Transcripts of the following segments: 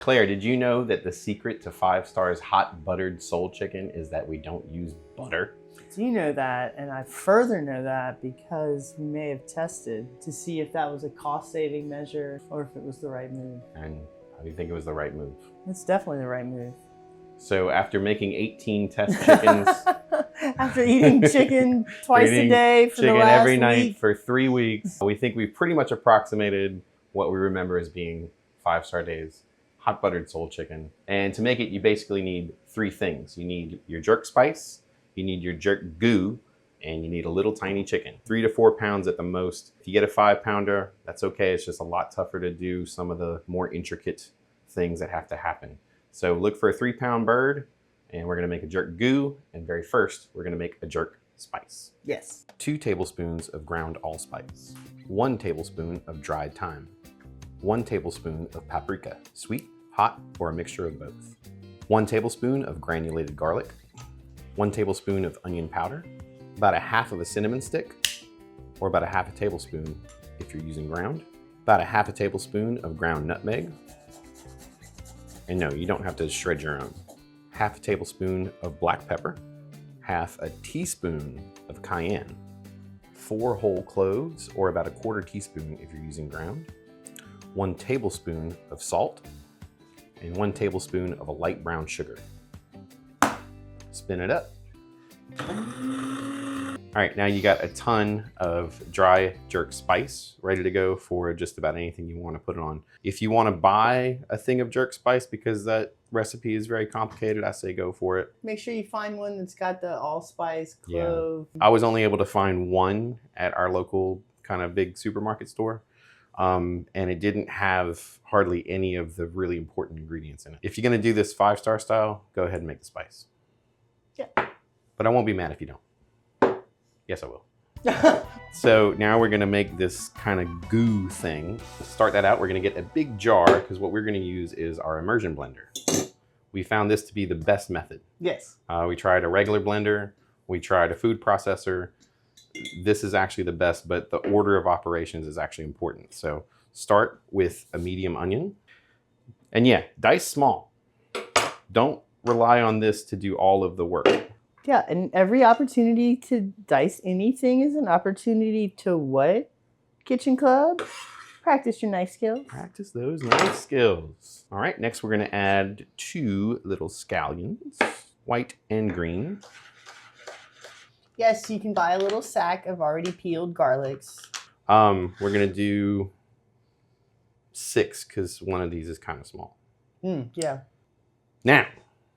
Claire, did you know that the secret to 5 Stars hot buttered sole chicken is that we don't use butter? I do know that, and I further know that because we may have tested to see if that was a cost-saving measure or if it was the right move. And how do you think it was the right move? It's definitely the right move. So after making 18 test chickens, after eating chicken twice a day for the last every night week for 3 weeks, we think we've pretty much approximated what we remember as being 5 Star Days hot buttered sole chicken. And to make it, you basically need 3 things. You need your jerk spice, you need your jerk goo, and you need a little tiny chicken. 3 to 4 pounds at the most. If you get a 5-pounder, that's okay. It's just a lot tougher to do some of the more intricate things that have to happen. So look for a 3-pound bird, and we're gonna make a jerk goo. And very first, we're gonna make a jerk spice. Yes. 2 tablespoons of ground allspice, 1 tablespoon of dried thyme, 1 tablespoon of paprika, sweet, hot, or a mixture of both, 1 tablespoon of granulated garlic, 1 tablespoon of onion powder, about 1/2 of a cinnamon stick, or about 1/2 tablespoon if you're using ground, about 1/2 tablespoon of ground nutmeg, and no, you don't have to shred your own, 1/2 tablespoon of black pepper, 1/2 teaspoon of cayenne, 4 whole cloves, or about 1/4 teaspoon if you're using ground, 1 tablespoon of salt, and 1 tablespoon of a light brown sugar. Spin it up. All right, now you got a ton of dry jerk spice ready to go for just about anything you want to put it on. If you want to buy a thing of jerk spice because that recipe is very complicated, I say go for it. Make sure you find one that's got the allspice, clove. Yeah. I was only able to find one at our local kind of big supermarket store. And it didn't have hardly any of the really important ingredients in it. If you're gonna do this 5 Star style, go ahead and make the spice. Yeah. But I won't be mad if you don't. Yes, I will. So now we're gonna make this kind of goo thing. To start that out, we're gonna get a big jar because what we're gonna use is our immersion blender. We found this to be the best method. Yes. We tried a regular blender, we tried a food processor. This is actually the best, but the order of operations is actually important. So start with a medium onion. And yeah, dice small. Don't rely on this to do all of the work. Yeah, and every opportunity to dice anything is an opportunity to what? Kitchen Club? Practice your knife skills. Practice those knife skills. All right, next we're gonna add 2 little scallions, white and green. Yes, you can buy a little sack of already peeled garlics. We're gonna do 6 because one of these is kind of small. Yeah. Now,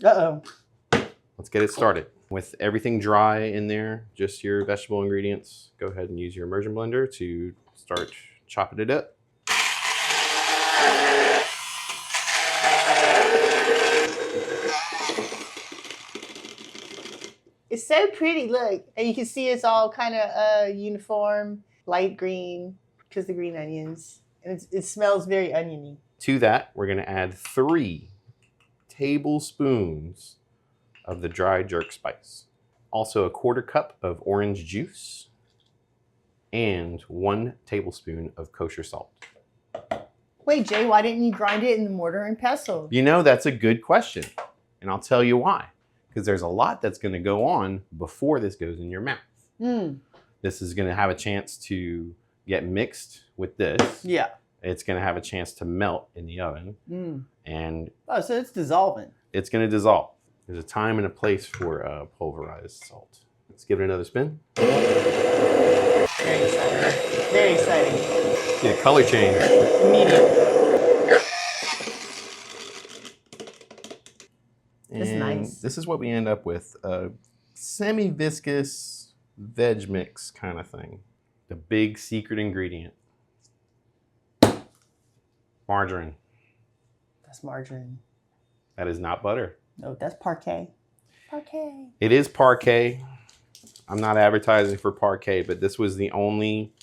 let's get it started. With everything dry in there, just your vegetable ingredients, go ahead and use your immersion blender to start chopping it up. It's so pretty, look. And you can see it's all kind of uniform, light green, because the green onions. And it smells very oniony. To that, we're gonna add 3 tablespoons of the dry jerk spice. Also 1/4 cup of orange juice and 1 tablespoon of kosher salt. Wait, Jay, why didn't you grind it in the mortar and pestle? You know, that's a good question. And I'll tell you why. Because there's a lot that's gonna go on before this goes in your mouth. This is gonna have a chance to get mixed with this. Yeah. It's gonna have a chance to melt in the oven. And oh, so it's dissolving. It's gonna dissolve. There's a time and a place for pulverized salt. Let's give it another spin. Very exciting. Very exciting. Yeah, color change. Immediate. That's nice. This is what we end up with. A semi-viscous veg mix kind of thing. The big secret ingredient. Margarine. That's margarine. That is not butter. No, that's parquet. Parquet. It is parquet. I'm not advertising for parquet, but this was the only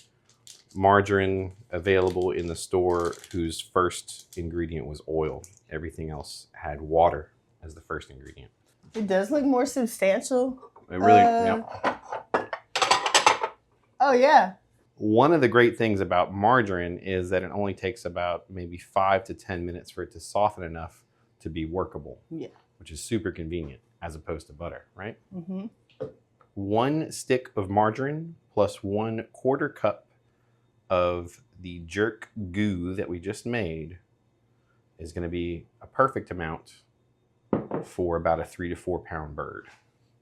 margarine available in the store whose first ingredient was oil. Everything else had water as the first ingredient. It does look more substantial. It really, yeah. Oh, yeah. One of the great things about margarine is that it only takes about maybe 5 to 10 minutes for it to soften enough to be workable. Yeah. Which is super convenient as opposed to butter, right? Mm-hmm. 1 stick of margarine plus 1/4 cup of the jerk goo that we just made is going to be a perfect amount for about a 3 to 4 pound bird.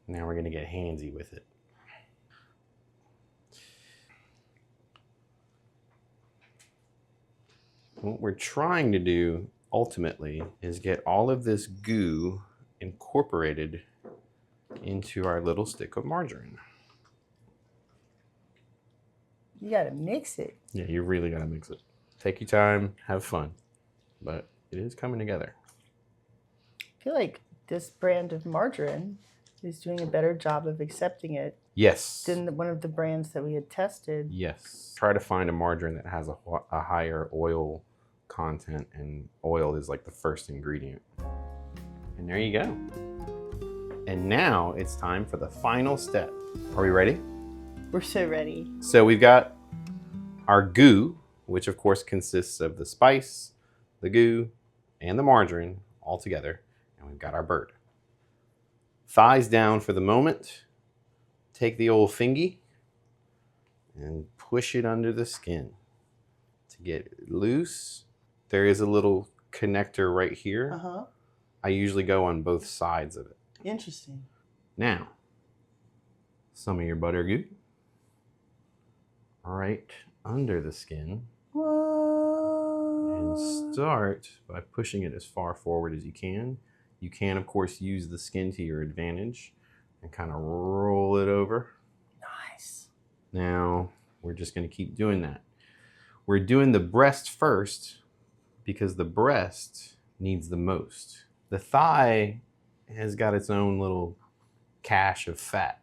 Now we're going to get handsy with it. What we're trying to do ultimately is get all of this goo incorporated into our little stick of margarine. You gotta mix it. Yeah, you really gotta mix it. Take your time, have fun, but it is coming together. I feel like this brand of margarine is doing a better job of accepting it Yes. than one of the brands that we had tested. Yes. Try to find a margarine that has a higher oil content, and oil is like the first ingredient. And there you go. And now it's time for the final step. Are we ready? We're so ready. So we've got our goo, which of course consists of the spice, the goo, and the margarine all together. And we've got our bird. Thighs down for the moment. Take the old fingy and push it under the skin to get it loose. There is a little connector right here. Uh-huh. I usually go on both sides of it. Interesting. Now, some of your butter goo right under the skin. Whoa. And start by pushing it as far forward as you can. You can, of course, use the skin to your advantage and kind of roll it over. Nice. Now, we're just going to keep doing that. We're doing the breast first because the breast needs the most. The thigh has got its own little cache of fat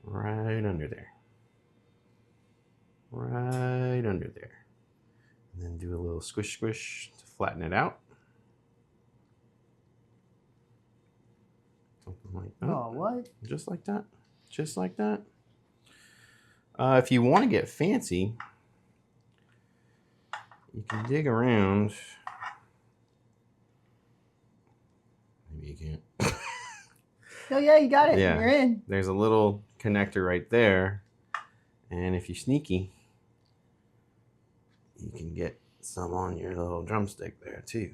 right under there. Right under there. And then do a little squish squish to flatten it out. Something like that. Oh, what? Just like that. Just like that. If you want to get fancy, you can dig around. Maybe you can't. Oh, yeah, you got it. Yeah. You're in. There's a little connector right there. And if you're sneaky, you can get some on your little drumstick there too.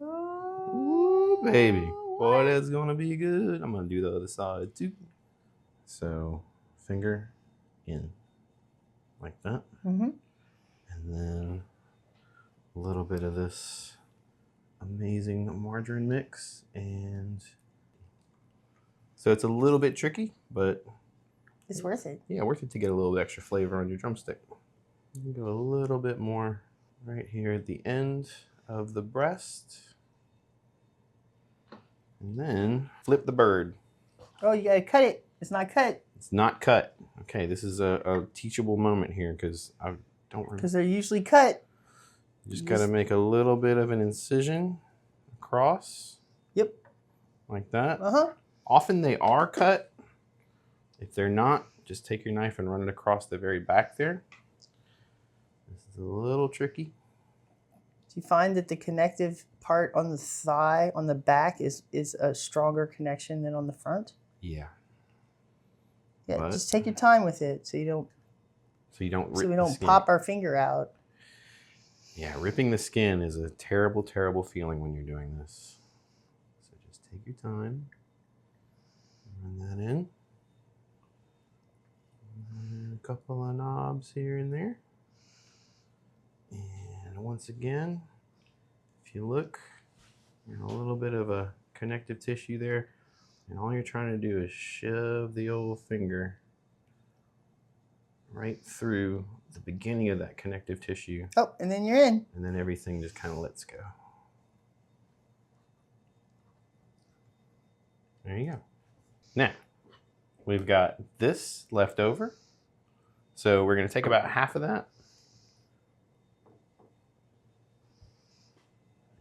Ooh, baby. Boy, that's gonna be good. I'm gonna do the other side too. So, finger in like that. Mm-hmm. And then a little bit of this amazing margarine mix. And so it's a little bit tricky, but It's worth it. yeah, worth it to get a little extra flavor on your drumstick. You go a little bit more right here at the end of the breast. And then flip the bird. Oh, you gotta cut it. It's not cut. It's not cut. Okay, this is a teachable moment here because I don't remember. Because they're usually cut. You just gotta make a little bit of an incision across. Yep. Like that. Uh-huh. Often they are cut. If they're not, just take your knife and run it across the very back there. This is a little tricky. Do you find that the connective part on the thigh, on the back, is a stronger connection than on the front? Yeah. Yeah, But- just take your time with it so you don't So you don't rip so we the don't skin. pop our finger out. Yeah, ripping the skin is a terrible, terrible feeling when you're doing this. So just take your time. Run that in. And a couple of knobs here and there. And once again, if you look, a little bit of a connective tissue there. And all you're trying to do is shove the old finger right through the beginning of that connective tissue. Oh, and then you're in. And then everything just kind of lets go. There you go. Now, we've got this left over. So we're going to take about half of that.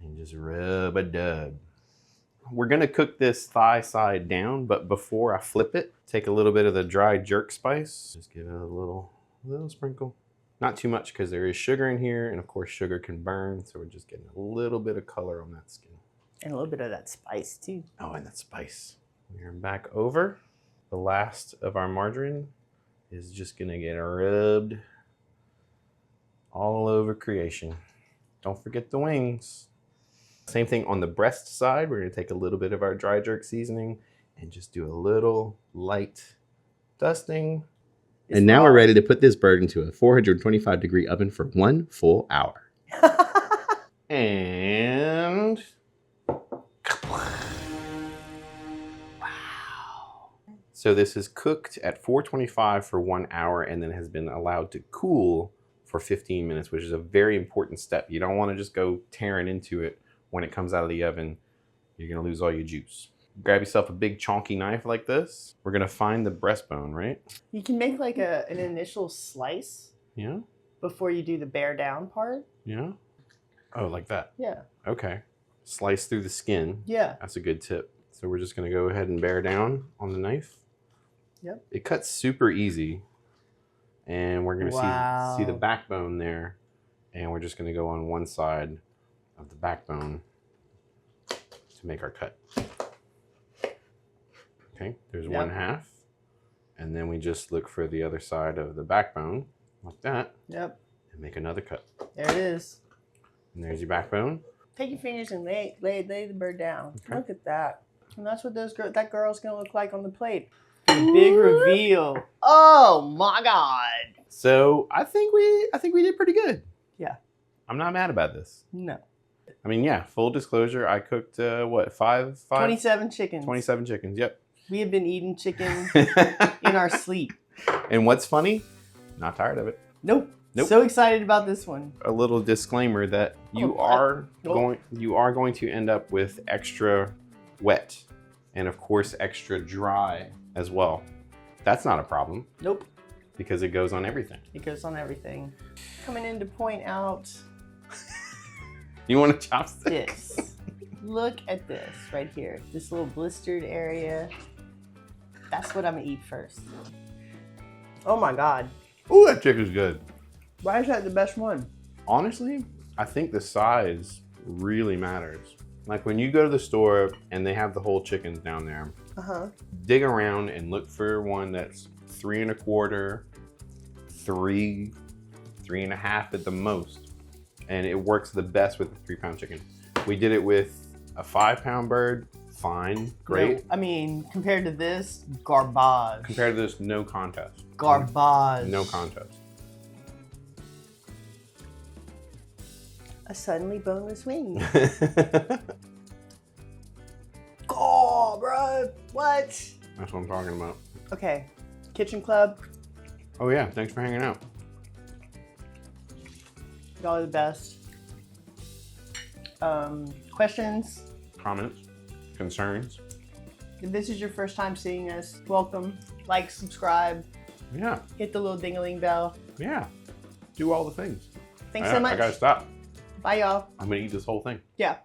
And just rub a dub we're gonna cook this thigh side down, but before I flip it, take a little bit of the dry jerk spice. Just give it a little sprinkle. Not too much because there is sugar in here, and of course sugar can burn, so we're just getting a little bit of color on that skin. And a little bit of that spice too. Oh, and that spice. We're back over. The last of our margarine is just gonna get rubbed all over creation. Don't forget the wings. Same thing on the breast side. We're gonna take a little bit of our dry jerk seasoning and just do a little light dusting. And now we're ready to put this bird into a 425-degree oven for 1 full hour. And wow. So this is cooked at 425 for 1 hour and then has been allowed to cool for 15 minutes, which is a very important step. You don't want to just go tearing into it when it comes out of the oven. You're gonna lose all your juice. Grab yourself a big chonky knife like this. We're gonna find the breastbone, right? You can make like an initial slice. Yeah. Before you do the bear down part. Yeah. Oh, like that? Yeah. Okay. Slice through the skin. Yeah. That's a good tip. So we're just gonna go ahead and bear down on the knife. Yep. It cuts super easy. And we're gonna see the backbone there. And we're just gonna go on one side of the backbone to make our cut. Okay, there's one half. And then we just look for the other side of the backbone, like that. Yep. And make another cut. There it is. And there's your backbone. Take your fingers and lay the bird down. Okay. Look at that. And that's what that girl's gonna look like on the plate. Big reveal. Oh my God. So I think we did pretty good. Yeah. I'm not mad about this. No. I mean, yeah, full disclosure, I cooked, what, 27 chickens. 27 chickens, yep. We have been eating chicken in our sleep. And what's funny? Not tired of it. Nope. So excited about this one. A little disclaimer that you are going to end up with extra wet and of course extra dry as well. That's not a problem. Nope. Because it goes on everything. It goes on everything. Coming in to point out. You want a chopstick? This. Look at this right here. This little blistered area. That's what I'm gonna eat first. Oh my God. Ooh, that chicken's good. Why is that the best one? Honestly, I think the size really matters. Like when you go to the store and they have the whole chickens down there, dig around and look for one that's 3 1/4, 3, 3 1/2 at the most. And it works the best with a 3-pound chicken. We did it with a 5-pound bird, fine, great. No, I mean, compared to this, garbage. Compared to this, no contest. Garbage. No contest. A suddenly boneless wing. Oh, bro, what? That's what I'm talking about. Okay, Kitchen Club. Oh yeah, thanks for hanging out. Y'all are the best. Questions? Comments? Concerns? If this is your first time seeing us, welcome. Like, subscribe. Yeah. Hit the little ding-a-ling bell. Yeah. Do all the things. Thanks so much. I gotta stop. Bye, y'all. I'm gonna eat this whole thing. Yeah.